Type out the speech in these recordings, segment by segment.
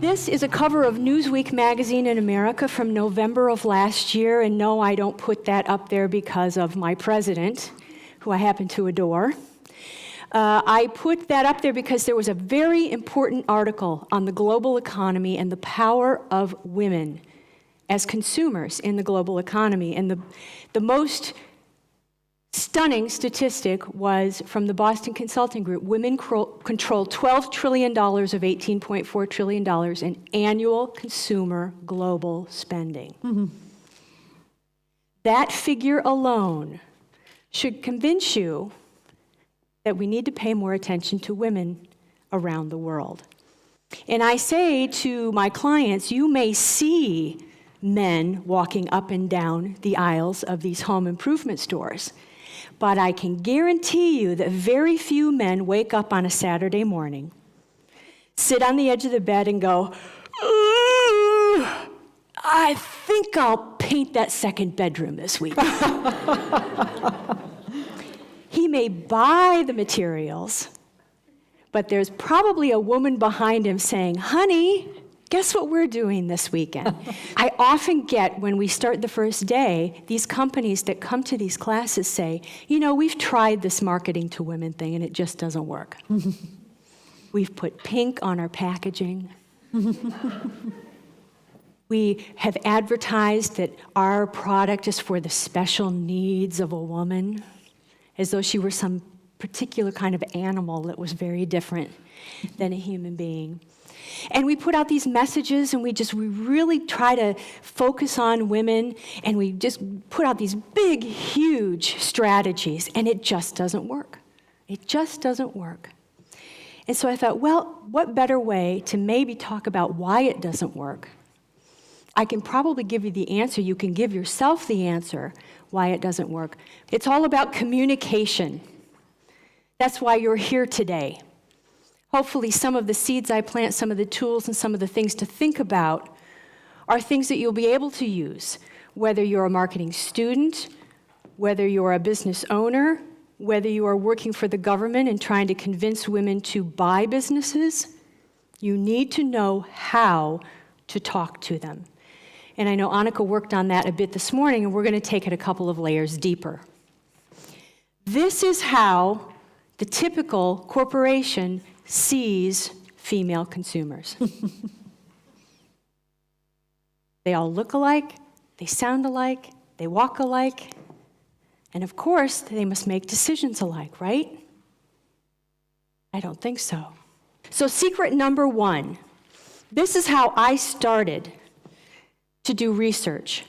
This is a cover of Newsweek magazine in America from November of last year, and no, I don't put that up there because of my president, who I happen to adore. I put that up there because there was a very important article on the global economy and the power of women as consumers in the global economy. And the most stunning statistic was from the Boston Consulting Group. Women control $12 trillion of $18.4 trillion in annual consumer global spending. Mm-hmm. That figure alone should convince you that we need to pay more attention to women around the world. And I say to my clients, you may see men walking up and down the aisles of these home improvement stores, but I can guarantee you that very few men wake up on a Saturday morning, sit on the edge of the bed and go, "Ooh, I think I'll paint that second bedroom this week." He may buy the materials, but there's probably a woman behind him saying, "Honey, guess what we're doing this weekend?" I often get, when we start the first day, these companies that come to these classes say, we've tried this marketing to women thing and it just doesn't work. We've put pink on our packaging. We have advertised that our product is for the special needs of a woman, as though she were some particular kind of animal that was very different than a human being. And we put out these messages, and we really try to focus on women, and we just put out these big, huge strategies, and it just doesn't work. It just doesn't work. And so I thought, well, what better way to maybe talk about why it doesn't work? I can probably give you the answer. You can give yourself the answer why it doesn't work. It's all about communication. That's why you're here today. Hopefully some of the seeds I plant, some of the tools and some of the things to think about are things that you'll be able to use, whether you're a marketing student, whether you're a business owner, whether you are working for the government and trying to convince women to buy businesses. You need to know how to talk to them. And I know Annika worked on that a bit this morning, and we're going to take it a couple of layers deeper. This is how the typical corporation sees female consumers. They all look alike, they sound alike, they walk alike, and of course, they must make decisions alike, right? I don't think so. So secret number one, this is how I started to do research.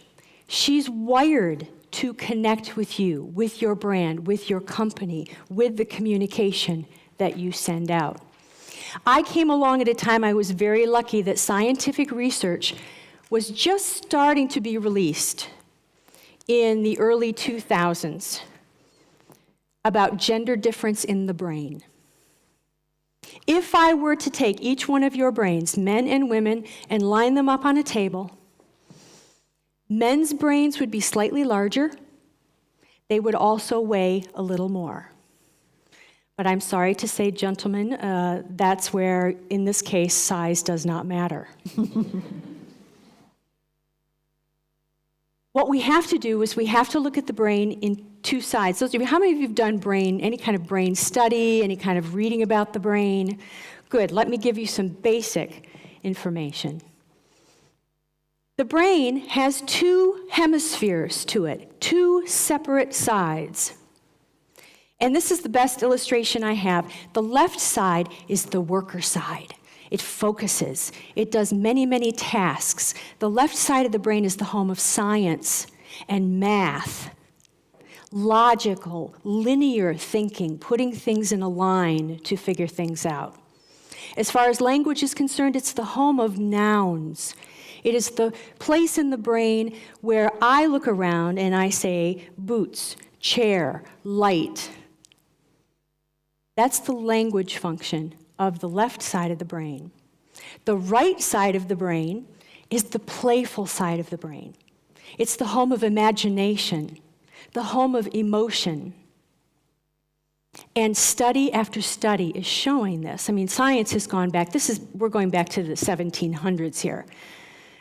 She's wired to connect with you, with your brand, with your company, with the communication that you send out. I came along at a time I was very lucky that scientific research was just starting to be released in the early 2000s about gender difference in the brain. If I were to take each one of your brains, men and women, and line them up on a table, men's brains would be slightly larger. They would also weigh a little more. But I'm sorry to say, gentlemen, that's where, in this case, size does not matter. What we have to do is we have to look at the brain in two sides. So, how many of you have done any kind of brain study, any kind of reading about the brain? Good. Let me give you some basic information. The brain has two hemispheres to it, two separate sides. And this is the best illustration I have. The left side is the worker side. It focuses. It does many, many tasks. The left side of the brain is the home of science and math, logical, linear thinking, putting things in a line to figure things out. As far as language is concerned, it's the home of nouns. It is the place in the brain where I look around and I say boots, chair, light. That's the language function of the left side of the brain. The right side of the brain is the playful side of the brain. It's the home of imagination, the home of emotion. And study after study is showing this. I mean, science has gone back. We're going back to the 1700s here.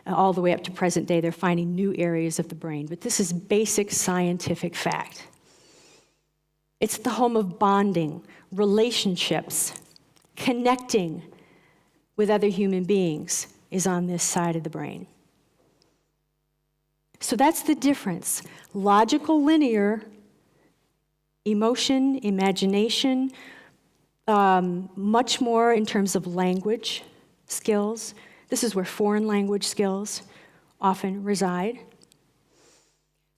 All the way up to present day, they're finding new areas of the brain. But this is basic scientific fact. It's the home of bonding, relationships, connecting with other human beings is on this side of the brain. So that's the difference. Logical, linear, emotion, imagination, much more in terms of language skills. This is where foreign language skills often reside.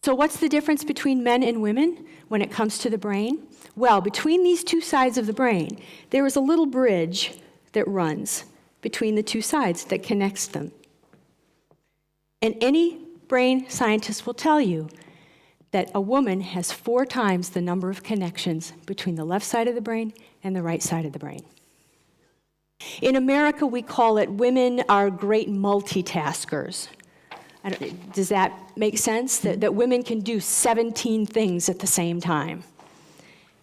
So what's the difference between men and women when it comes to the brain? Well, between these two sides of the brain, there is a little bridge that runs between the two sides that connects them. And any brain scientist will tell you that a woman has 4 times the number of connections between the left side of the brain and the right side of the brain. In America, we call it women are great multitaskers. Does that make sense? That women can do 17 things at the same time.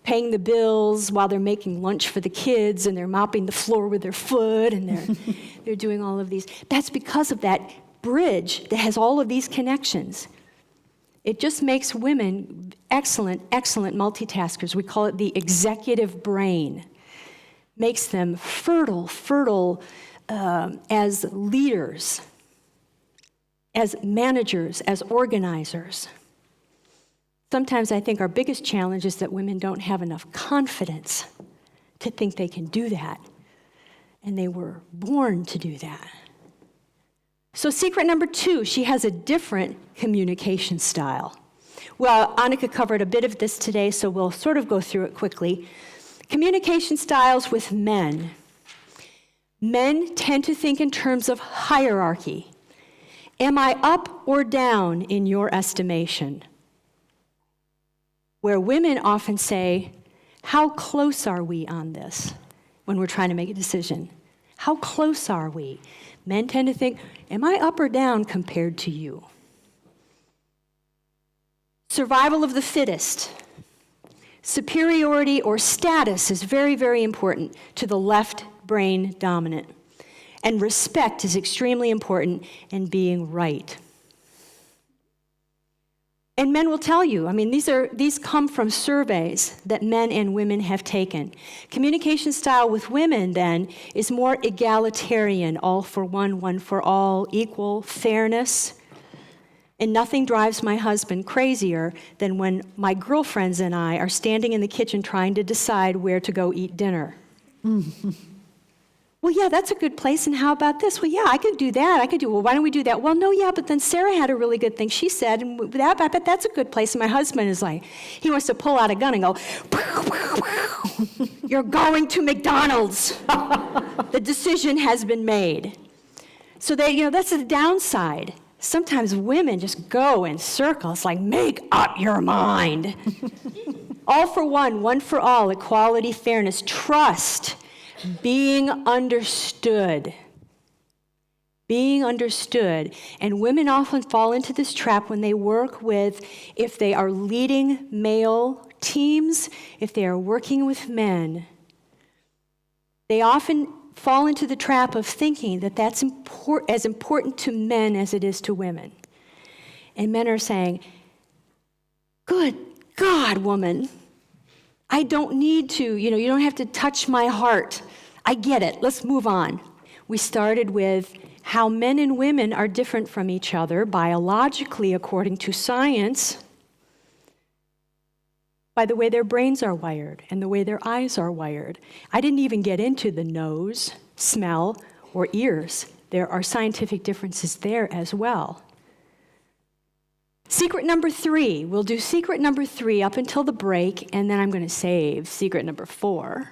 Paying the bills while they're making lunch for the kids, and they're mopping the floor with their foot, and they're doing all of these. That's because of that bridge that has all of these connections. It just makes women excellent multitaskers. We call it the executive brain. Makes them fertile as leaders, as managers, as organizers. Sometimes I think our biggest challenge is that women don't have enough confidence to think they can do that. And they were born to do that. So secret number 2, she has a different communication style. Well, Annika covered a bit of this today, so we'll sort of go through it quickly. Communication styles with men. Men tend to think in terms of hierarchy. Am I up or down in your estimation? Where women often say, how close are we on this when we're trying to make a decision? How close are we? Men tend to think, am I up or down compared to you? Survival of the fittest. Superiority or status is very, very important to the left brain dominant. And respect is extremely important in being right. And men will tell you, I mean, these come from surveys that men and women have taken. Communication style with women, then, is more egalitarian, all for one for all, equal, fairness. And nothing drives my husband crazier than when my girlfriends and I are standing in the kitchen trying to decide where to go eat dinner. Well, yeah, that's a good place, and how about this? Well, yeah, I could do that. Well, why don't we do that? Well, no, yeah, but then Sarah had a really good thing she said, and I bet that's a good place. And my husband is like, he wants to pull out a gun and go, you're going to McDonald's. The decision has been made. So that's the downside. Sometimes women just go in circles, like, make up your mind. All for one for all, equality, fairness, trust. Being understood. Being understood. And women often fall into this trap when they work with, if they are leading male teams, if they are working with men, they often fall into the trap of thinking that that's as important to men as it is to women. And men are saying, good God, woman, I don't need to, you don't have to touch my heart. I get it. Let's move on. We started with how men and women are different from each other biologically, according to science, by the way their brains are wired and the way their eyes are wired. I didn't even get into the nose, smell, or ears. There are scientific differences there as well. Secret number 3. We'll do secret number 3 up until the break, and then I'm going to save secret number 4